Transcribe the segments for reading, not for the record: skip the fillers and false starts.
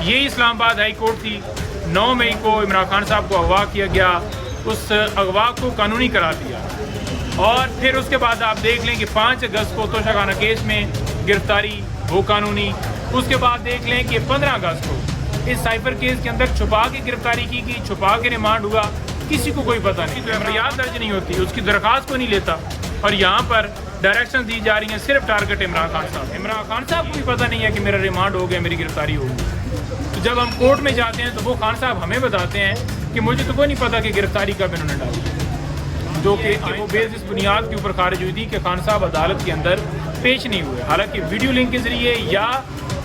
ये Islamabad high court थी। 9 मई को इमरान खान साहब को अगवा किया गया, उस अगवा को कानूनी करार दिया और फिर उसके बाद आप देख लें कि 5 अगस्त को तोशाखाना केस में गिरफ्तारी वो कानूनी। उसके बाद देख लें कि 15 अगस्त को इस साइबर केस के अंदर छुपा के गिरफ्तारी की गई, छुपा के रिमांड हुआ, किसी को कोई पता नहीं, तो एफआईआर दर्ज नहीं होती, उसकी दरख्वास्त को नहीं लेता और यहाँ पर डायरेक्शन दी जा रही हैं सिर्फ टारगेट इमरान खान साहब। इमरान खान साहब को भी पता नहीं है कि मेरा रिमांड हो गया, मेरी गिरफ्तारी होगी। तो जब हम कोर्ट में जाते हैं तो वो खान साहब हमें बताते हैं कि मुझे तो कोई नहीं पता कि गिरफ्तारी कब इन्होंने डाली, जो कि वो बेस इस बुनियाद के ऊपर खारिज हुई थी कि खान साहब अदालत के अंदर पेश नहीं हुए। हालांकि वीडियो लिंक के ज़रिए या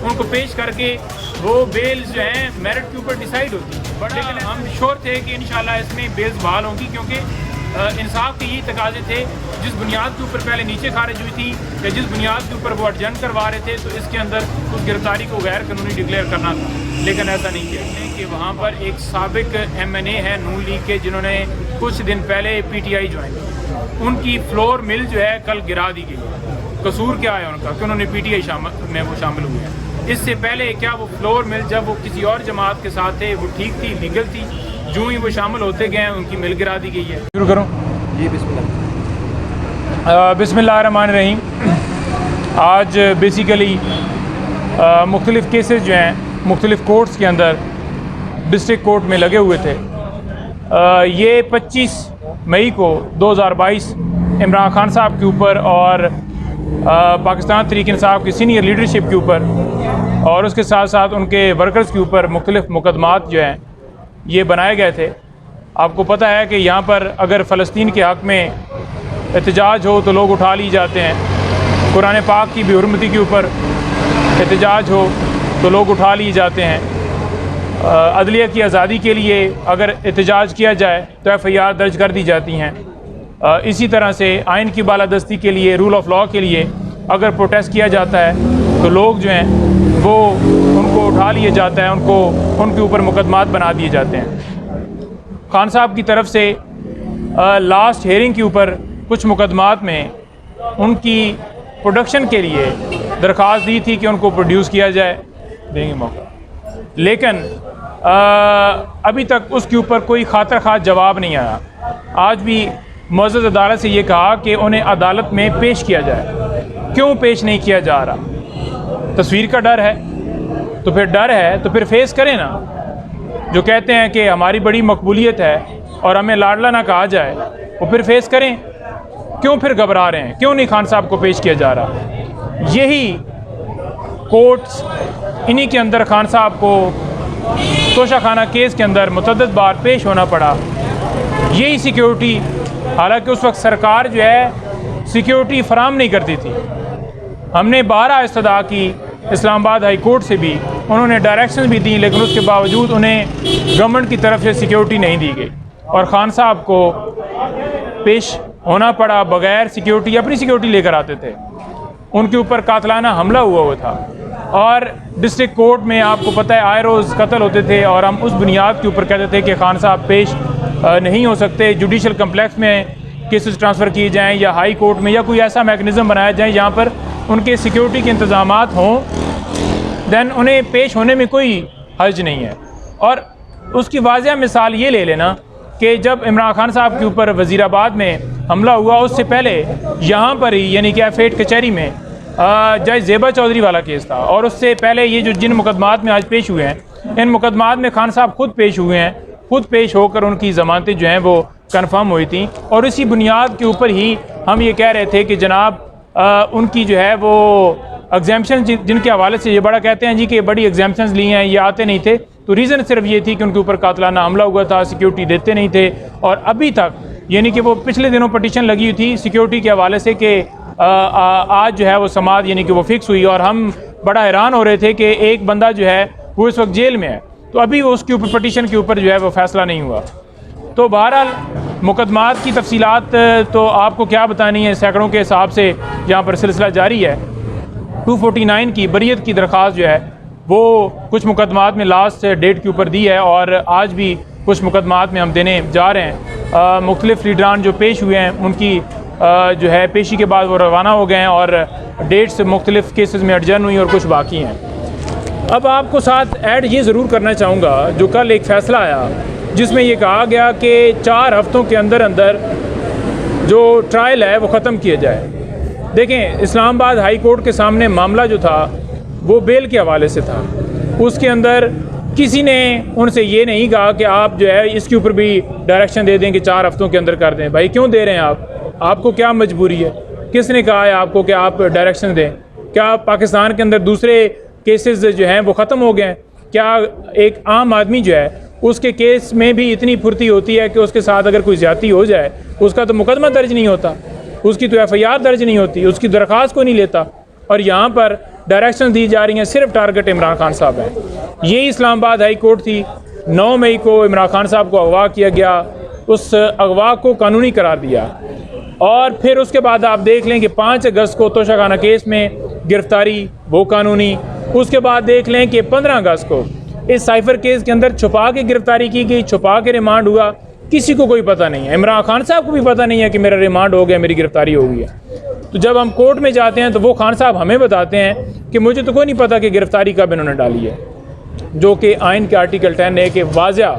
उनको पेश करके वो बेल जो हैं मेरिट के ऊपर डिसाइड होती है, बट लेकिन हम श्योर थे कि इंशाल्लाह इसमें बेल्स बहाल होंगी, क्योंकि इंसाफ के यही तकाजे थे। जिस बुनियाद के ऊपर पहले नीचे खारिज हुई थी या जिस बुनियाद के ऊपर वो अर्जन करवा रहे थे, तो इसके अंदर उस गिरफ्तारी को गैर कानूनी डिक्लेयर करना था, लेकिन ऐसा नहीं किया कि वहाँ पर एक साबिक MNA है नून लीग के, जिन्होंने कुछ दिन पहले PTI ज्वाइन की, उनकी फ्लोर मिल जो है कल गिरा दी गई है। कसूर क्या है उनका कि उन्होंने PTI में वो शामिल हुए हैं। इससे पहले क्या वो फ्लोर मिल जब वो किसी और जमात के साथ थे वो ठीक थी, लीगल थी, जो ही वो शामिल होते गए उनकी मिल गिरा दी गई है। शुरू करूँ जी, बिस्मिल्लाहिर्रहमानिर्रहीम। आज बेसिकली मुख्तलिफ़ केसेस जो हैं मुख्तलिफ़ कोर्ट्स के अंदर डिस्ट्रिक्ट कोर्ट में लगे हुए थे। ये 25 मई को 2022 इमरान खान साहब के ऊपर और पाकिस्तान तहरीक इंसाफ की सीनियर लीडरशिप के ऊपर और उसके साथ साथ उनके वर्कर्स के ऊपर मुख्तलिफ़ मुकदमात जो हैं ये बनाए गए थे। आपको पता है कि यहाँ पर अगर फ़लस्तीन के हक़ में एहतजाज हो तो लोग उठा लिए जाते हैं, कुरान पाक की बेहुरमती के ऊपर एहतजाज हो तो लोग उठा लिए जाते हैं, अदलिया की आज़ादी के लिए अगर एहतजाज किया जाए तो FIR दर्ज कर दी जाती हैं। इसी तरह से आइन की बालादस्ती के लिए, रूल ऑफ लॉ के लिए अगर प्रोटेस्ट किया जाता है तो लोग जो हैं वो उनको उठा लिए जाता है, उनके ऊपर मुकदमात बना दिए जाते हैं। खान साहब की तरफ से लास्ट हेयरिंग के ऊपर कुछ मुकदमात में उनकी प्रोडक्शन के लिए दरख्वास्त दी थी कि उनको प्रोड्यूस किया जाए, देंगे मौका, लेकिन अभी तक उसके ऊपर कोई खातर खा जवाब नहीं आया। आज भी मुअज़्ज़ज़ अदालत से ये कहा कि उन्हें अदालत में पेश किया जाए, क्यों पेश नहीं किया जा रहा? तस्वीर का डर है, तो फिर डर है तो फिर फेस करें ना। जो कहते हैं कि हमारी बड़ी मकबूलियत है और हमें लाडला ना कहा जाए, वो फिर फेस करें। क्यों फिर घबरा रहे हैं? क्यों नहीं खान साहब को पेश किया जा रहा? यही कोर्ट्स, इन्हीं के अंदर खान साहब को तोशाखाना केस के अंदर मुतअद्दिद बार पेश होना पड़ा। यही सिक्योरिटी, हालांकि उस वक्त सरकार जो है सिक्योरिटी फराम नहीं करती थी। हमने 12 इस्तदा की इस्लामाबाद हाई कोर्ट से भी, उन्होंने डायरेक्शन भी दी, लेकिन उसके बावजूद उन्हें गवर्नमेंट की तरफ से सिक्योरिटी नहीं दी गई और ख़ान साहब को पेश होना पड़ा बग़ैर सिक्योरिटी। अपनी सिक्योरिटी लेकर आते थे, उनके ऊपर कातलाना हमला हुआ था और डिस्ट्रिक्ट कोर्ट में आपको पता है आए रोज़ कत्ल होते थे और हम उस बुनियाद के ऊपर कहते थे कि खान साहब पेश नहीं हो सकते। जुडिशल कम्प्लेक्स में केसेस ट्रांसफ़र किए जाएँ या हाई कोर्ट में, या कोई ऐसा मैकेनिज़्म बनाया जाए जहाँ पर उनके सिक्योरिटी के इंतज़ामात हों, दैन उन्हें पेश होने में कोई हर्ज नहीं है। और उसकी वाज़ह मिसाल ये ले लेना कि जब इमरान खान साहब के ऊपर वज़ीराबाद में हमला हुआ, उससे पहले यहाँ पर ही यानी कि F8 कचहरी में जज ज़ेबा चौधरी वाला केस था, और उससे पहले ये जो जिन मुकदमात में आज पेश हुए हैं, इन मुकदमात में खान साहब खुद पेश हुए हैं, खुद पेश होकर उनकी ज़मानतें जो हैं वो कन्फर्म हुई थी। और इसी बुनियाद के ऊपर ही हम ये कह रहे थे कि जनाब उनकी जो है वो एग्जाम्पशन जिनके हवाले से ये बड़ा कहते हैं जी कि बड़ी एग्जाम्पशन ली हैं, ये आते नहीं थे, तो रीज़न सिर्फ ये थी कि उनके ऊपर कातलाना हमला हुआ था, सिक्योरिटी देते नहीं थे। और अभी तक यानी कि वो पिछले दिनों पटिशन लगी हुई थी सिक्योरिटी के हवाले से कि आज जो है वो समाअत यानी कि वो फिक्स हुई, और हम बड़ा हैरान हो रहे थे कि एक बंदा जो है वो इस वक्त जेल में है, तो अभी वो उसके ऊपर पटिशन के ऊपर जो है वो फैसला नहीं हुआ। तो बहरहाल मुकदमात की तफसीलात तो आपको क्या बतानी है, सैकड़ों के हिसाब से यहाँ पर सिलसिला जारी है। 249 की बरियत की दरख्वास्त जो है वो कुछ मुकदमात में लास्ट डेट के ऊपर दी है, और आज भी कुछ मुकदमात में हम देने जा रहे हैं। मुख्तलिफ़ लीडरान जो पेश हुए हैं उनकी जो है पेशी के बाद वो रवाना हो गए हैं, और डेट्स मुख्तलिफ़ केसेस में अडजर्न हुई और कुछ बाकी हैं। अब आपको साथ ऐड ये ज़रूर करना चाहूँगा, जो कल एक फ़ैसला आया जिसमें ये कहा गया कि 4 हफ्तों के अंदर अंदर जो ट्रायल है वो ख़त्म किया जाए। देखें, इस्लामाबाद हाई कोर्ट के सामने मामला जो था वो बेल के हवाले से था। उसके अंदर किसी ने उनसे ये नहीं कहा कि आप जो है इसके ऊपर भी डायरेक्शन दे दें कि 4 हफ्तों के अंदर कर दें। भाई क्यों दे रहे हैं आप? आपको क्या मजबूरी है? किसने कहा है आपको कि आप डायरेक्शन दें? क्या पाकिस्तान के अंदर दूसरे केसेस जो हैं वो ख़त्म हो गए हैं? क्या एक आम आदमी जो है उसके केस में भी इतनी फुर्ती होती है कि उसके साथ अगर कोई ज़्यादती हो जाए उसका तो मुकदमा दर्ज नहीं होता, उसकी तो FIR दर्ज नहीं होती, उसकी दरख्वास्त को नहीं लेता। और यहाँ पर डायरेक्शन दी जा रही हैं, सिर्फ टारगेट इमरान खान साहब हैं। ये इस्लामाबाद हाई कोर्ट थी, 9 मई को इमरान खान साहब को अगवा किया गया, उस अगवा को कानूनी करार दिया। और फिर उसके बाद आप देख लें कि 5 अगस्त को तोशाखाना केस में गिरफ्तारी, वो कानूनी। उसके बाद देख लें कि 15 अगस्त को इस साइफर केस के अंदर छुपा के गिरफ्तारी की गई, छुपा के रिमांड हुआ, किसी को कोई पता नहीं है। इमरान खान साहब को भी पता नहीं है कि मेरा रिमांड हो गया, मेरी गिरफ्तारी हो गई है। तो जब हम कोर्ट में जाते हैं तो वो खान साहब हमें बताते हैं कि मुझे तो कोई नहीं पता कि गिरफ्तारी कब इन्होंने डाली है, जो कि आइन के आर्टिकल 10A के वाज़ा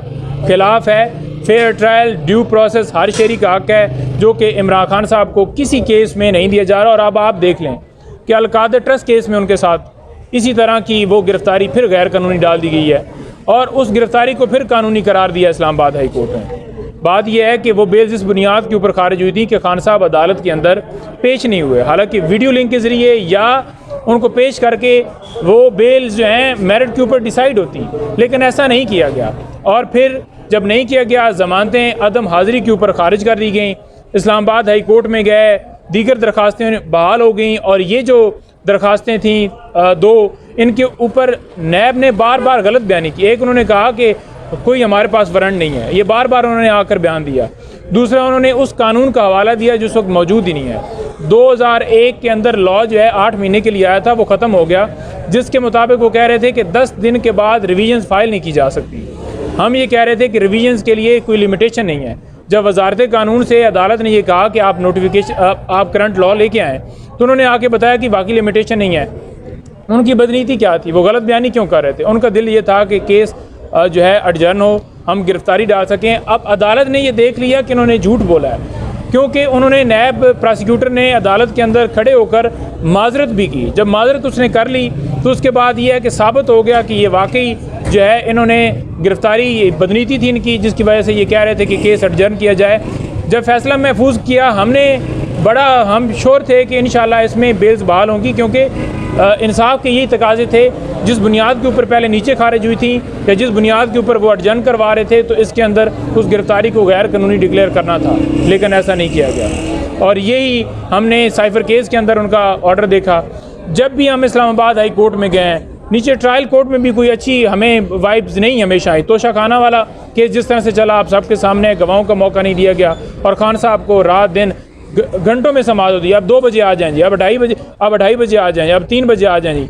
खिलाफ है। फेयर ट्रायल, ड्यू प्रोसेस हर शहरी का हक है, जो कि इमरान खान साहब को किसी केस में नहीं दिया जा रहा। और अब आप देख लें कि अलकादर ट्रस्ट केस में उनके साथ इसी तरह की वो गिरफ्तारी फिर गैर कानूनी डाल दी गई है, और उस गिरफ्तारी को फिर कानूनी करार दिया इस्लामाबाद हाई कोर्ट ने। बात यह है कि वो बेल जिस बुनियाद के ऊपर खारिज हुई थी कि खान साहब अदालत के अंदर पेश नहीं हुए, हालांकि वीडियो लिंक के ज़रिए या उनको पेश करके वो बेल जो हैं मेरिट के ऊपर डिसाइड होती, लेकिन ऐसा नहीं किया गया। और फिर जब नहीं किया गया, ज़मानतें अदम हाज़िरी के ऊपर खारिज कर दी गई। इस्लामाबाद हाई कोर्ट में गए, दीगर दरख्वास्तें बहाल हो गई, और ये जो दरख्वास्तें थीं 2, इनके ऊपर नैब ने बार बार गलत बयानी की। एक, उन्होंने कहा कि कोई हमारे पास वारंट नहीं है, ये बार बार उन्होंने आकर बयान दिया। दूसरा, उन्होंने उस कानून का हवाला दिया जो उस वक्त मौजूद ही नहीं है। 2001 के अंदर लॉ जो है 8 महीने के लिए आया था, वो ख़त्म हो गया, जिसके मुताबिक वो कह रहे थे कि 10 दिन के बाद रिविजन्स फाइल नहीं की जा सकती। हम ये कह रहे थे कि रिविजन्स के लिए कोई लिमिटेशन नहीं है। जब वजारत कानून से अदालत ने ये कहा कि आप नोटिफिकेशन आप करंट लॉ लेके आएँ, तो उन्होंने आके बताया कि बाकी लिमिटेशन नहीं है। उनकी बदनीति क्या थी? वो गलत बयानी क्यों कर रहे थे? उनका दिल ये था कि केस जो है अडजर्न हो, हम गिरफ्तारी डाल सकें। अब अदालत ने ये देख लिया कि उन्होंने झूठ बोला है, क्योंकि उन्होंने नैब प्रोसिक्यूटर ने अदालत के अंदर खड़े होकर माजरत भी की। जब माजरत उसने कर ली तो उसके बाद ये है कि साबित हो गया कि ये वाकई जो है इन्होंने गिरफ्तारी बदनीति थी इनकी, जिसकी वजह से ये कह रहे थे कि केस अडजर्न किया जाए। जब फैसला महफूज किया, हमने हम श्योर थे कि इंशाल्लाह इसमें बेल्स बहाल होंगी, क्योंकि इंसाफ के यही तकाजे थे। जिस बुनियाद के ऊपर पहले नीचे खारिज हुई थी या जिस बुनियाद के ऊपर वो अडजर्न करवा रहे थे, तो इसके अंदर उस गिरफ्तारी को गैर कानूनी डिक्लेयर करना था, लेकिन ऐसा नहीं किया गया। और यही हमने साइफर केस के अंदर उनका ऑर्डर देखा। जब भी हम इस्लामाबाद हाई कोर्ट में गए, नीचे ट्रायल कोर्ट में भी कोई अच्छी हमें वाइब्स नहीं हमेशा आई। तोशाखाना वाला केस जिस तरह से चला, आप सबके सामने, गवाहों का मौका नहीं दिया गया, और खान साहब को रात दिन घंटों में समाज होती है। अब 2 बजे आ जाएँ जी, अब 2:30 बजे आ जाएँ, अब 3 बजे आ जाएँ जी।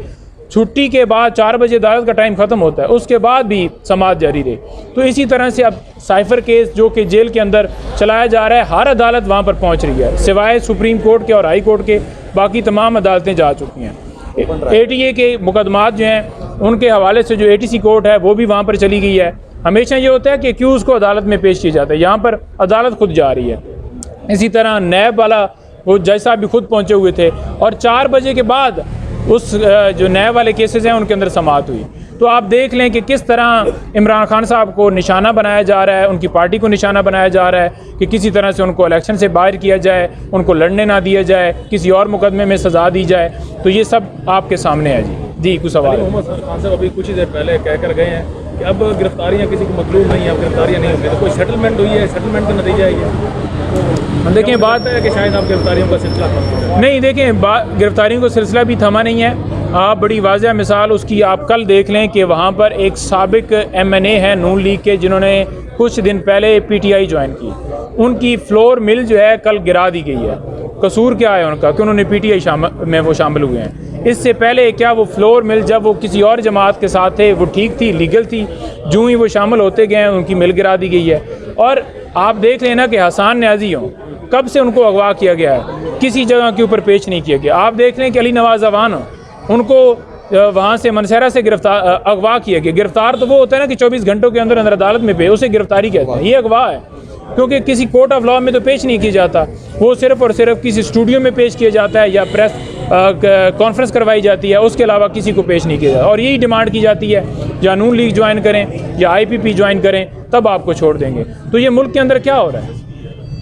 छुट्टी के बाद 4 बजे अदालत का टाइम ख़त्म होता है, उसके बाद भी समाज जारी रहे। तो इसी तरह से अब साइफर केस जो कि जेल के अंदर चलाया जा रहा है, हर अदालत वहाँ पर पहुँच रही है, सिवाय सुप्रीम कोर्ट के और हाई कोर्ट के, बाकी तमाम अदालतें जा चुकी हैं। ATA के मुकदमात जो हैं उनके हवाले से जो ATC कोर्ट है वो भी वहाँ पर चली गई है। हमेशा ये होता है कि एक्यूज़ को अदालत में पेश किया जाता है, यहाँ पर अदालत खुद जा रही है। इसी तरह नैब वाला वो जज साहब भी खुद पहुँचे हुए थे, और 4 बजे के बाद उस जो नैब वाले केसेस हैं उनके अंदर समाअत हुई। तो आप देख लें कि किस तरह इमरान खान साहब को निशाना बनाया जा रहा है, उनकी पार्टी को निशाना बनाया जा रहा है कि किसी तरह से उनको इलेक्शन से बाहर किया जाए, उनको लड़ने ना दिया जाए, किसी और मुकदमे में सज़ा दी जाए। तो ये सब आपके सामने है जी। कुछ सवाल? मोहम्मद खान साहब अभी कुछ ही देर पहले कह कर गए हैं कि अब गिरफ्तारियाँ किसी को मतलूब नहीं है, अब गिरफ्तारियाँ नहीं होंगी, तो कोई सेटलमेंट हुई है, सेटलमेंट का नतीजा है ये? देखिए, बात है कि शायद आप गिरफ्तारियों का सिलसिला नहीं, देखें, गिरफ्तारियों का सिलसिला भी थमा नहीं है। आप बड़ी वाज़ह मिसाल उसकी आप कल देख लें कि वहाँ पर एक साबिक MNA है नून लीग के, जिन्होंने कुछ दिन पहले PTI ज्वाइन की, उनकी फ्लोर मिल जो है कल गिरा दी गई है। कसूर क्या है उनका कि उन्होंने PTI में वो शामिल हुए हैं? इससे पहले क्या वो फ्लोर मिल जब वो किसी और जमात के साथ थे वो ठीक थी, लीगल थी? जो ही वो शामिल होते गए उनकी मिल गिरा दी गई है। और आप देख लेना कि हसन न्याजी हों, कब से उनको अगवा किया गया है, किसी जगह के ऊपर पेश नहीं किया गया। आप देख लें कि अली नवाज़ अवान, उनको वहाँ से मनसेरा से अगवा किया गया। गिरफ्तार तो वो होता है ना कि 24 घंटों के अंदर अंदर अदालत में पे, उसे गिरफ्तारी कहते हैं। ये अगवा है, क्योंकि किसी कोर्ट ऑफ लॉ में तो पेश नहीं किया जाता, वो सिर्फ और सिर्फ किसी स्टूडियो में पेश किया जाता है या प्रेस कॉन्फ्रेंस करवाई जाती है, उसके अलावा किसी को पेश नहीं किया जाता। और यही डिमांड की जाती है, या नून लीग ज्वाइन करें या IPP ज्वाइन करें, तब आपको छोड़ देंगे। तो ये मुल्क के अंदर क्या हो रहा है?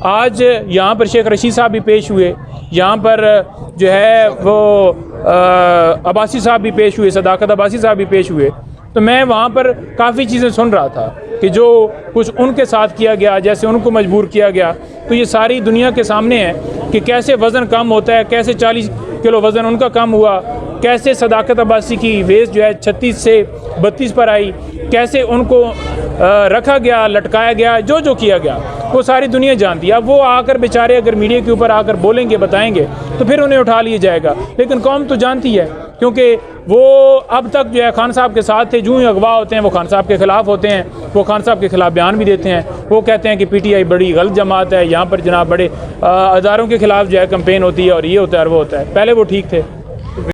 आज यहाँ पर शेख रशीद साहब भी पेश हुए, यहाँ पर जो है वो अब्बासी साहब भी पेश हुए, सदाकत अब्बासी साहब भी पेश हुए। तो मैं वहाँ पर काफ़ी चीज़ें सुन रहा था कि जो कुछ उनके साथ किया गया, जैसे उनको मजबूर किया गया, तो ये सारी दुनिया के सामने है कि कैसे वज़न कम होता है, कैसे 40 किलो वज़न उनका कम हुआ, कैसे सदाकत अब्बासी की वेस्ट जो है 36 से 32 पर आई, कैसे उनको रखा गया, लटकाया गया, जो जो किया गया वो सारी दुनिया जानती है। अब वो आकर बेचारे अगर मीडिया के ऊपर आकर बोलेंगे, बताएंगे, तो फिर उन्हें उठा लिया जाएगा, लेकिन कौम तो जानती है, क्योंकि वो अब तक जो है खान साहब के साथ थे। जो ही अगवा होते हैं वो खान साहब के ख़िलाफ़ होते हैं, वो खान साहब के ख़िलाफ़ बयान भी देते हैं, वो कहते हैं कि PTI बड़ी गलत जमात है, यहाँ पर जनाब बड़े अदारों के ख़िलाफ़ जो है कंपेन होती है और ये होता है और वो होता है। पहले वो ठीक थे।